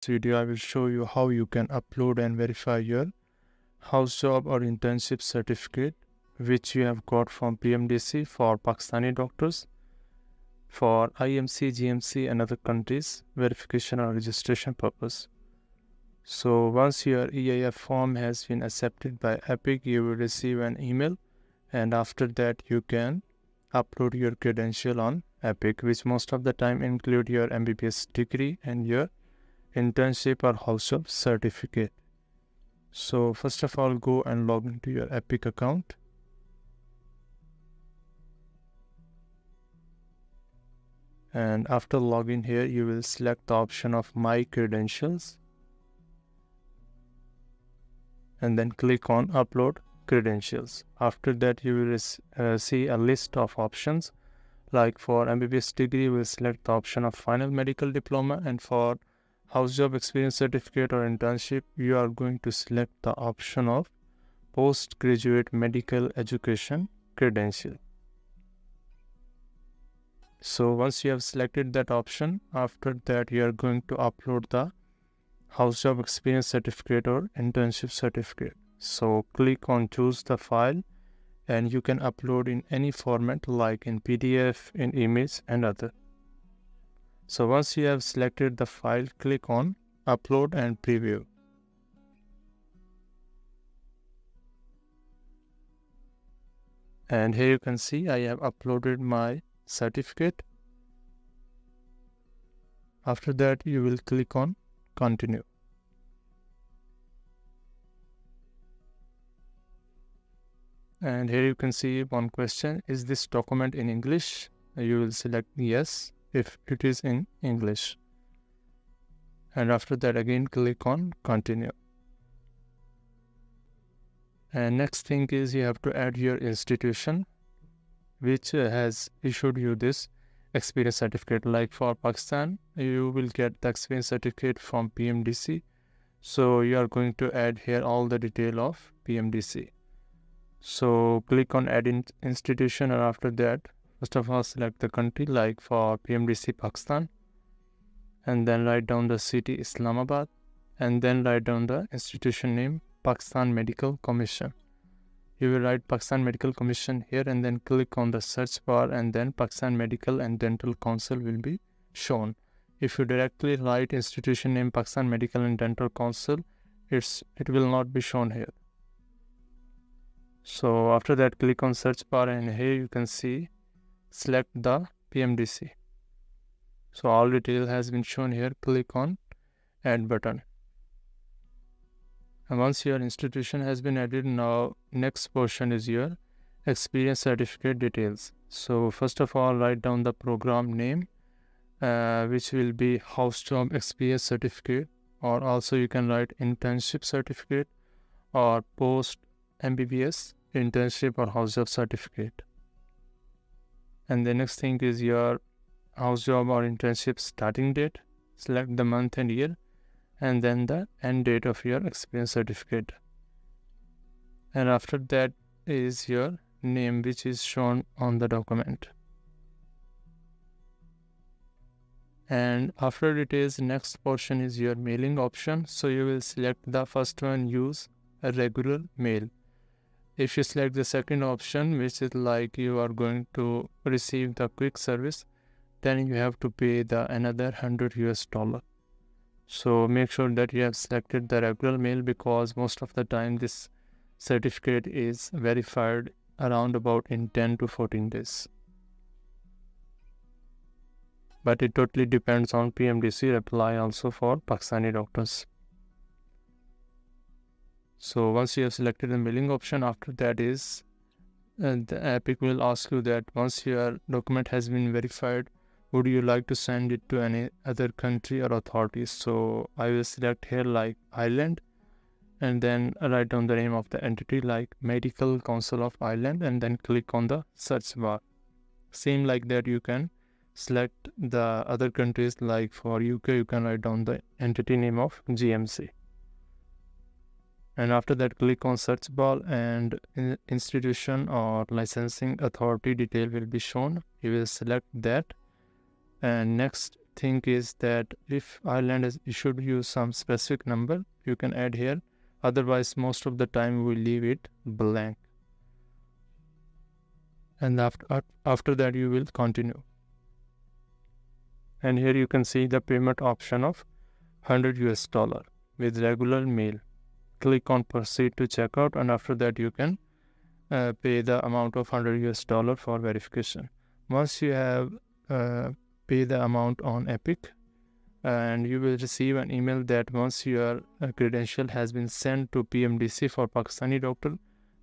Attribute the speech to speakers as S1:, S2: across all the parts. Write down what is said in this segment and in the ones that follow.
S1: Video I will show you how you can upload and verify your house job or internship certificate which you have got from PMDC for Pakistani doctors, for IMC, GMC and other countries verification or registration purpose. So once your EIF form has been accepted by EPIC, you will receive an email, and after that you can upload your credential on EPIC, which most of the time include your MBBS degree and your internship or house job certificate. So first of all, go and log into your EPIC account. And after login here, you will select the option of My Credentials and then click on Upload Credentials. After that, you will see a list of options. Like for MBBS degree, we'll select the option of Final Medical Diploma, and for house job experience certificate or internship, you are going to select the option of postgraduate medical education credential. So once you have selected that option, after that you are going to upload the house job experience certificate or internship certificate. So click on choose the file, and you can upload in any format like in PDF, in image and other. So once you have selected the file, click on upload and preview. And here you can see I have uploaded my certificate. After that, you will click on continue. And here you can see one question, is this document in English? You will select yes if it is in English. And after that, again click on continue. And next thing is you have to add your institution which has issued you this experience certificate. Like for Pakistan, you will get the experience certificate from PMDC. So you are going to add here all the detail of PMDC. So click on add institution, and after that, first of all select the country, like for PMDC Pakistan, and then write down the city Islamabad, and then write down the institution name Pakistan Medical Commission. You will write Pakistan Medical Commission here, and then click on the search bar, and then Pakistan Medical and Dental Council will be shown. If you directly write institution name Pakistan Medical and Dental Council, it will not be shown here. So after that, click on search bar, and here you can see select the PMDC. So all detail has been shown here. Click on add button. And once your institution has been added, now next portion is your experience certificate details. So first of all, write down the program name, which will be house job experience certificate, or also you can write internship certificate or post MBBS internship or house job certificate. And the next thing is your house job or internship starting date. Select the month and year, and then the end date of your experience certificate. And after that is your name, which is shown on the document. And after details, next portion is your mailing option. So you will select the first one, use a regular mail. If you select the second option, which is like you are going to receive the quick service, then you have to pay the another $100. So make sure that you have selected the regular mail, because most of the time this certificate is verified around about in 10 to 14 days. But it totally depends on PMDC reply also for Pakistani doctors. So once you have selected the mailing option, after that is the EPIC will ask you that once your document has been verified, would you like to send it to any other country or authorities? So I will select here like Ireland, and then write down the name of the entity like Medical Council of Ireland, and then click on the search bar. Same like that, you can select the other countries, like for UK you can write down the entity name of GMC. And after that, click on search bar, and institution or licensing authority detail will be shown. You will select that, and next thing is that if Ireland has issued you some specific number, you can add here. Otherwise, most of the time we leave it blank. And after that, you will continue. And here you can see the payment option of $100 with regular mail. Click on proceed to checkout, and after that you can pay the amount of $100 for verification. Once you have pay the amount on EPIC, and you will receive an email that once your credential has been sent to PMDC for Pakistani doctor,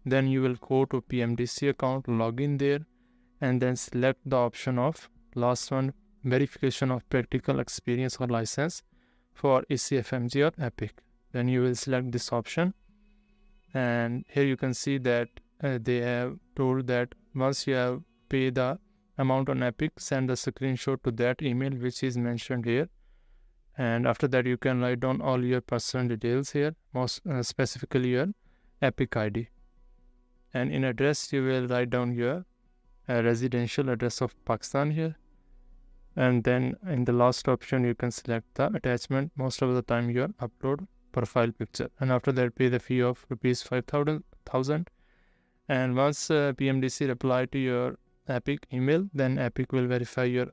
S1: then you will go to PMDC account, log in there, and then select the option of last one, verification of practical experience or license for ECFMG or EPIC. Then you will select this option, and here you can see that they have told that once you have paid the amount on EPIC, send the screenshot to that email which is mentioned here. And after that you can write down all your personal details here, most specifically your EPIC ID. And in address you will write down your residential address of Pakistan here. And then in the last option you can select the attachment, most of the time your upload profile picture. And after that pay the fee of rupees 5,000. And once PMDC reply to your EPIC email, then EPIC will verify your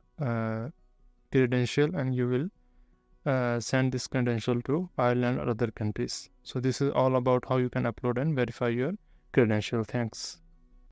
S1: credential, and you will send this credential to Ireland or other countries. So this is all about how you can upload and verify your credential. Thanks.